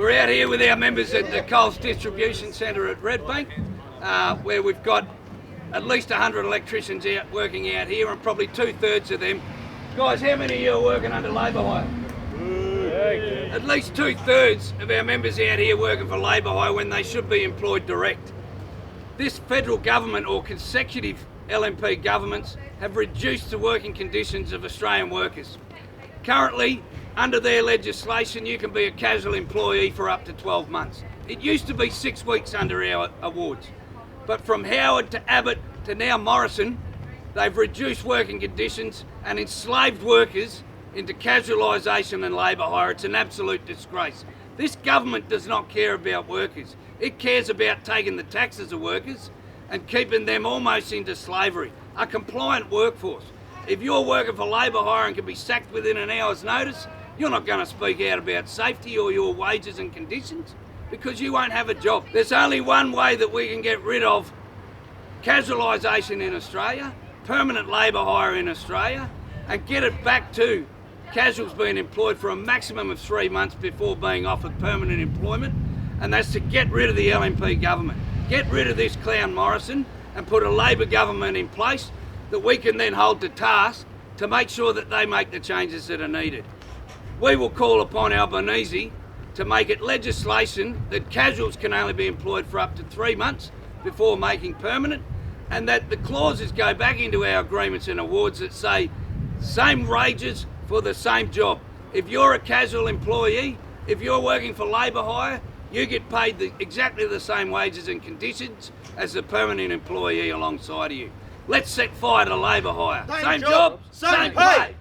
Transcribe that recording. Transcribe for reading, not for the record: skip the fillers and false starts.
We're out here with our members at the Coles Distribution Centre at Redbank, where we've got at least 100 electricians out working out here, and probably 2/3 of them. Guys, how many of you are working under labour hire? At least 2/3 of our members out here working for labour hire when they should be employed direct. This federal government or consecutive LNP governments have reduced the working conditions of Australian workers. Currently, under their legislation, you can be a casual employee for up to 12 months. It used to be 6 weeks under our awards. But from Howard to Abbott to now Morrison, they've reduced working conditions and enslaved workers into casualisation and labour hire. It's an absolute disgrace. This government does not care about workers. It cares about taking the taxes of workers and keeping them almost into slavery. A compliant workforce. If you're working for labour hire and can be sacked within an hour's notice, you're not going to speak out about safety or your wages and conditions because you won't have a job. There's only one way that we can get rid of casualisation in Australia, permanent labour hire in Australia, and get it back to casuals being employed for a maximum of 3 months before being offered permanent employment, and that's to get rid of the LNP government. Get rid of this clown Morrison and put a Labor government in place that we can then hold to task to make sure that they make the changes that are needed. We will call upon Albanese to make it legislation that casuals can only be employed for up to 3 months before making permanent, and that the clauses go back into our agreements and awards that say same wages for the same job. If you're a casual employee, if you're working for labour hire, you get paid exactly the same wages and conditions as the permanent employee alongside of you. Let's set fire to labour hire. Same job, same pay.